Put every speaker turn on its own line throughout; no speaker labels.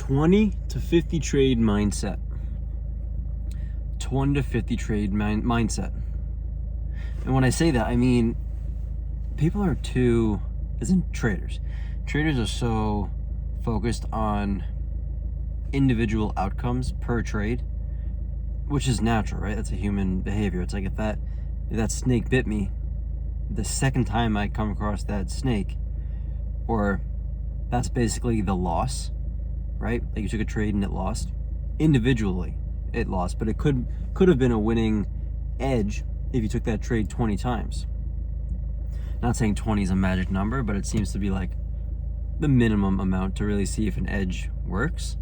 20 to 50 trade mindset. 20 to 50 trade mindset. And when I say that, I mean, people are too, as in traders. Traders are so focused on individual outcomes per trade, which is natural, right? That's a human behavior. It's like if that snake bit me, the second time I come across that snake, or that's basically the loss, right? Like you took a trade and it lost. Individually, it lost, but it could have been a winning edge if you took that trade 20 times. Not saying 20 is a magic number, but it seems to be like the minimum amount to really see if an edge works.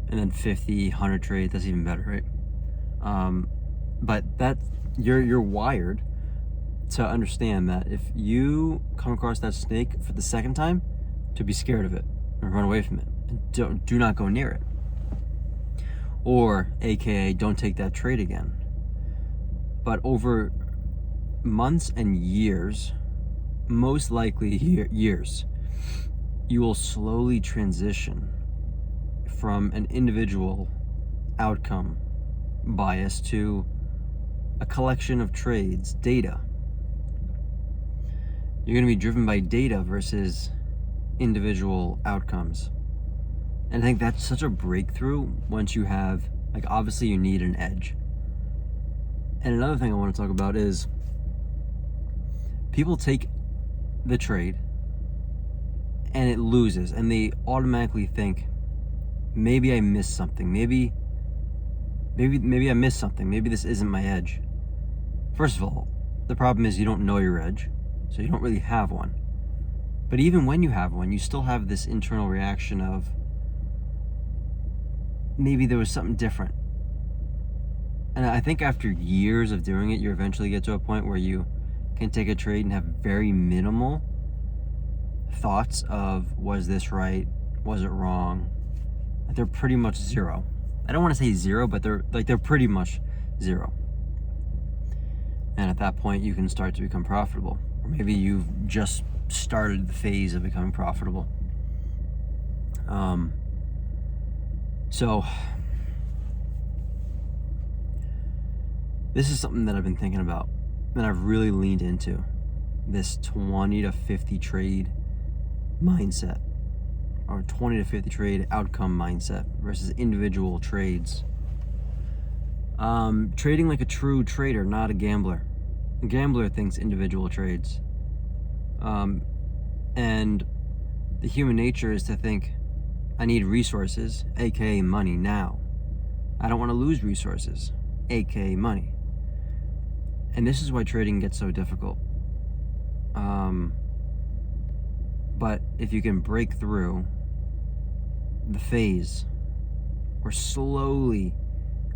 And then 50, 100 trades, that's even better, right? But that you're wired to understand that if you come across that snake for the second time, to be scared of it and run away from it and do not go near it. Or AKA don't take that trade again. But over months and years, most likely years, you will slowly transition from an individual outcome bias to a collection of trades, data. You're going to be driven by data versus individual outcomes. And I think that's such a breakthrough once you have, like, obviously you need an edge. And another thing I want to talk about is people take the trade and it loses and they automatically think, maybe I missed something. Maybe I missed something. Maybe this isn't my edge. First of all, the problem is you don't know your edge, so you don't really have one. But even when you have one, you still have this internal reaction of maybe there was something different. And I think after years of doing it, you eventually get to a point where you can take a trade and have very minimal thoughts of, was this right? Was it wrong? They're pretty much zero. I don't want to say zero, but they're pretty much zero. And at that point, you can start to become profitable. Or maybe you've just started the phase of becoming profitable. So this is something that I've been thinking about, and I've really leaned into this 20 to 50 trade mindset, or 20 to 50 trade outcome mindset versus individual trades. Trading like a true trader, not a gambler. A gambler thinks individual trades. And the human nature is to think, I need resources, aka money, now. I don't want to lose resources, aka money. And this is why trading gets so difficult. But if you can break through the phase, or slowly,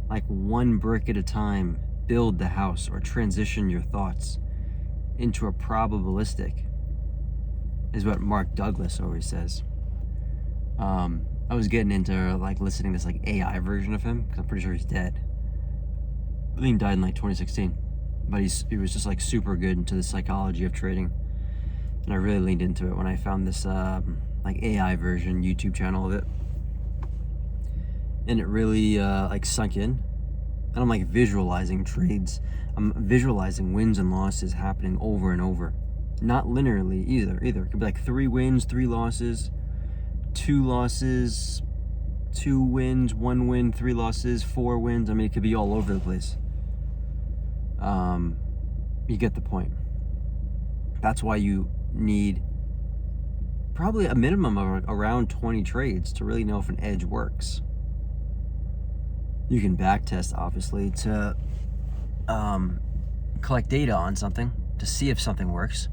like one brick at a time, build the house or transition your thoughts into a probabilistic, is what Mark Douglas always says. I was getting into like listening to this like AI version of him, because I'm pretty sure he's dead. I think he died in like 2016, but he was just like super good into the psychology of trading, and I really leaned into it when I found this like AI version YouTube channel of it, and it really like sunk in. And I'm like visualizing trades. I'm visualizing wins and losses happening over and over, not linearly either. It could be like 3 wins, 3 losses, 2 losses, 2 wins, 1 win, 3 losses, 4 wins. I mean, it could be all over the place. You get the point. That's why you need probably a minimum of around 20 trades to really know if an edge works. You can back test, obviously, to collect data on something to see if something works.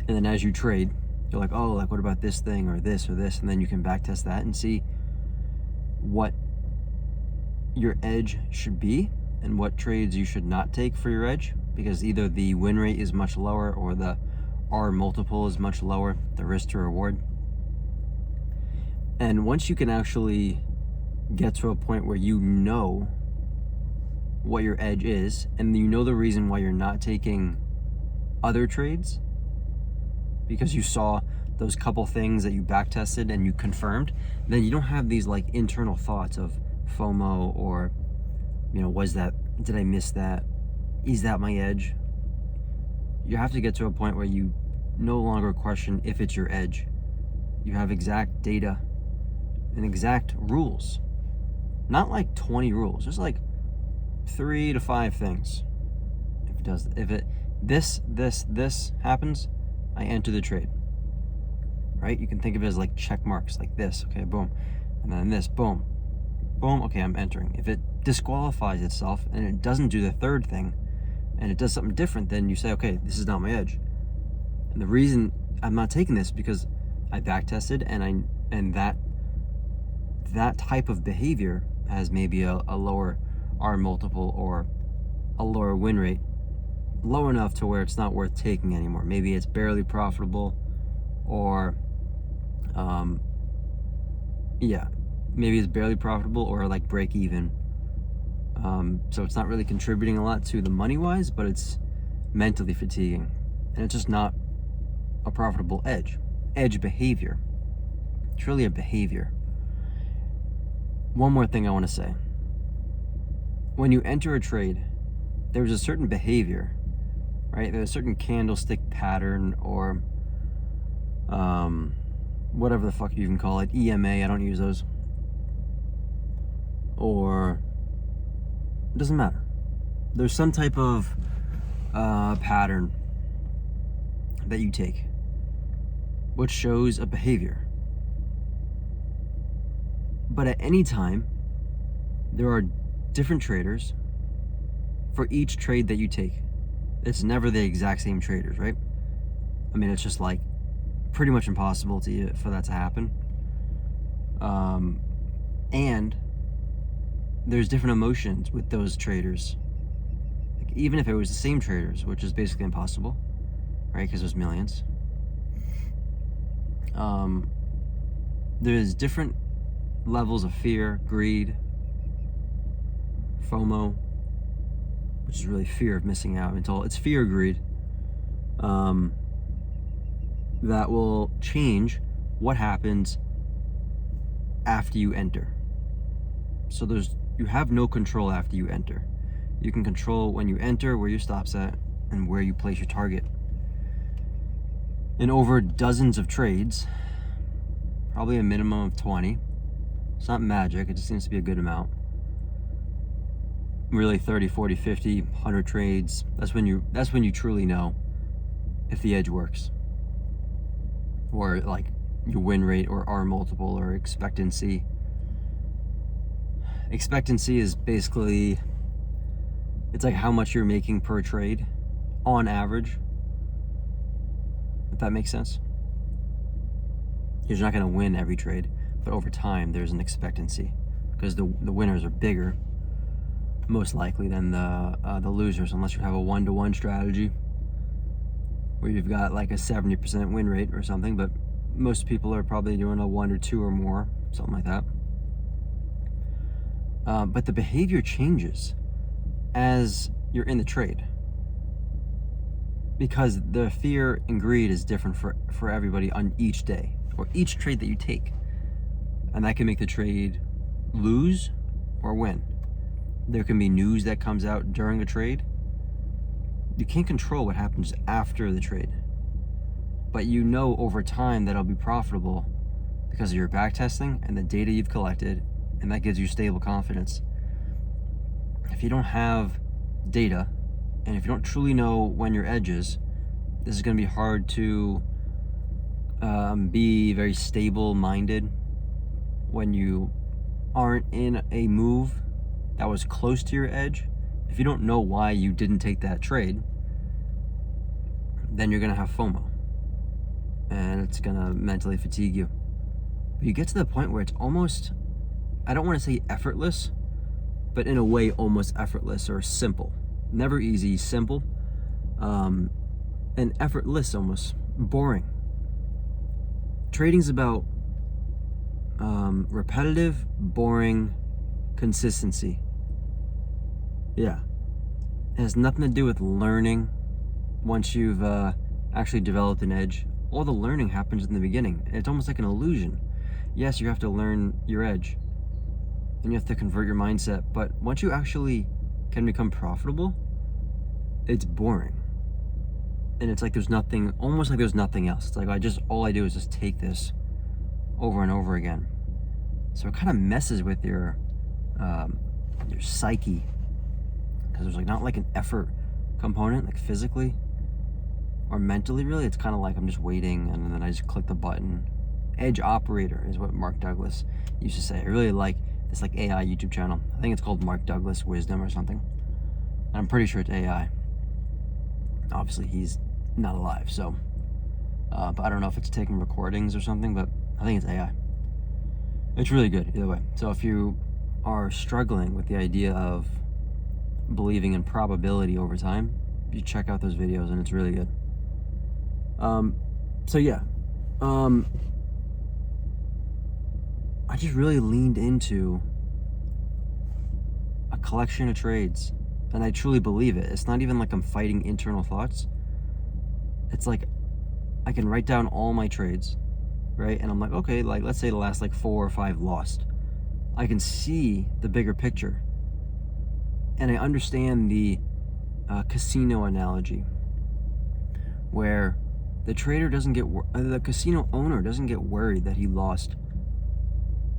And then as you trade, you're like, oh, like what about this thing or this or this? And then you can back test that and see what your edge should be and what trades you should not take for your edge, because either the win rate is much lower or the R multiple is much lower, the risk to reward. And once you can actually get to a point where you know what your edge is and you know the reason why you're not taking other trades, because you saw those couple things that you back tested and you confirmed, then you don't have these like internal thoughts of FOMO or, you know, did I miss that? Is that my edge? You have to get to a point where you no longer question if it's your edge. You have exact data and exact rules. Not like 20 rules, just like 3 to 5 things. If this happens, I enter the trade. Right? You can think of it as like check marks, like this, okay, boom. And then this, boom. Boom, okay, I'm entering. If it disqualifies itself and it doesn't do the third thing, and it does something different, then you say, okay, this is not my edge. And the reason I'm not taking this because I back tested and that type of behavior has maybe a lower R multiple or a lower win rate, low enough to where it's not worth taking anymore. Maybe it's barely profitable, or maybe it's barely profitable or like break even. So it's not really contributing a lot to the money wise, but it's mentally fatiguing, and it's just not a profitable edge behavior. It's really a behavior. One more thing I want to say. When you enter a trade, there's a certain behavior, right? There's a certain candlestick pattern or whatever the fuck you can call it, EMA, I don't use those. Or, it doesn't matter. There's some type of pattern that you take, which shows a behavior. But at any time, there are different traders for each trade that you take. It's never the exact same traders, right? I mean, it's just like pretty much impossible for that to happen. And there's different emotions with those traders. Like, even if it was the same traders, which is basically impossible, right? Because there's millions. There's different levels of fear, greed, FOMO, which is really fear of missing out. It's fear, greed, that will change what happens after you enter. So you have no control after you enter. You can control when you enter, where your stop's at, and where you place your target. In over dozens of trades, probably a minimum of 20. It's not magic, it just seems to be a good amount. Really 30, 40, 50, 100 trades. That's when you truly know if the edge works. Or like your win rate or R multiple or expectancy. Expectancy is basically, it's like how much you're making per trade on average, if that makes sense. You're not going to win every trade, but over time there's an expectancy because the winners are bigger, most likely, than the losers, unless you have a 1-to-1 strategy where you've got like a 70% win rate or something. But most people are probably doing a 1 or 2 or more, something like that. But the behavior changes as you're in the trade, because the fear and greed is different for everybody on each day or each trade that you take, and that can make the trade lose or win. There can be news that comes out during a trade. You can't control what happens after the trade, but you know over time that it'll be profitable because of your back testing and the data you've collected, and that gives you stable confidence. If you don't have data, and if you don't truly know when your edge is, this is going to be hard to be very stable-minded when you aren't in a move that was close to your edge. If you don't know why you didn't take that trade, then you're going to have FOMO, and it's going to mentally fatigue you. But you get to the point where it's almost, I don't want to say effortless, but in a way almost effortless or simple. Never easy, simple, and effortless, almost boring. Trading's about repetitive, boring consistency. Yeah. It has nothing to do with learning once you've actually developed an edge. all the learning happens in the beginning. It's almost like an illusion. Yes, you have to learn your edge and you have to convert your mindset, but once you actually can become profitable, it's boring. And it's like there's nothing, almost like there's nothing else. It's like all I do is just take this over and over again. So it kind of messes with your psyche, because there's like not like an effort component, like physically or mentally. Really, it's kind of like I'm just waiting, and then I just click the button. Edge operator is what Mark Douglas used to say. I really like this like AI YouTube channel. I think it's called Mark Douglas Wisdom or something. And I'm pretty sure it's AI. Obviously, he's not alive, so but I don't know if it's taking recordings or something, but I think it's AI. It's really good either way. So if you are struggling with the idea of believing in probability over time, you check out those videos, and it's really good. So yeah, I just really leaned into a collection of trades, and I truly believe it. It's not even like I'm fighting internal thoughts. It's like I can write down all my trades, right? And I'm like, okay, like let's say the last like 4 or 5 lost. I can see the bigger picture, and I understand the casino analogy, where the trader doesn't get the casino owner doesn't get worried that he lost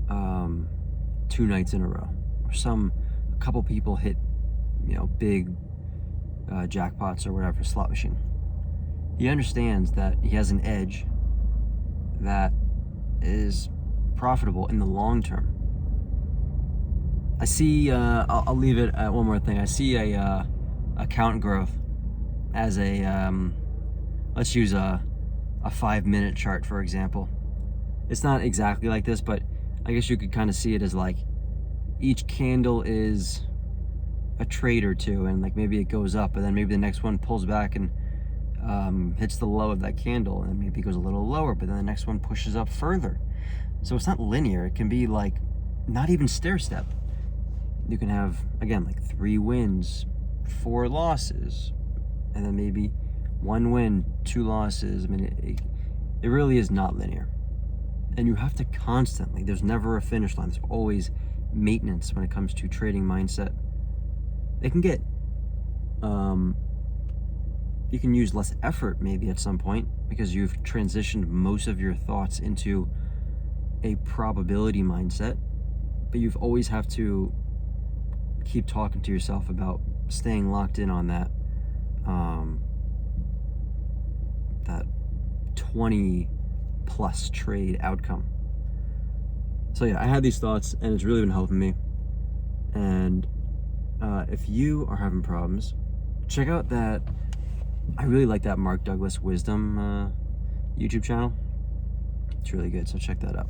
2 nights in a row, or a couple people hit big jackpots or whatever slot machine. He understands that he has an edge that is profitable in the long term. I see, I'll leave it at one more thing. I see a account growth as a, let's use a 5-minute chart, for example. It's not exactly like this, but I guess you could kind of see it as like each candle is a trade or two, and like maybe it goes up, and then maybe the next one pulls back and hits the low of that candle, and maybe it goes a little lower, but then the next one pushes up further. So it's not linear. It can be like not even stair step. You can have, again, like 3 wins, 4 losses, and then maybe 1 win, 2 losses. I mean, it really is not linear. And you have to constantly, there's never a finish line. There's always maintenance when it comes to trading mindset. It can get, you can use less effort maybe at some point, because you've transitioned most of your thoughts into a probability mindset, but you've always have to keep talking to yourself about staying locked in on that that 20 plus trade outcome. So yeah, I had these thoughts, and it's really been helping me. And if you are having problems, check out that, I really like that Mark Douglas Wisdom YouTube channel. It's really good, so check that out.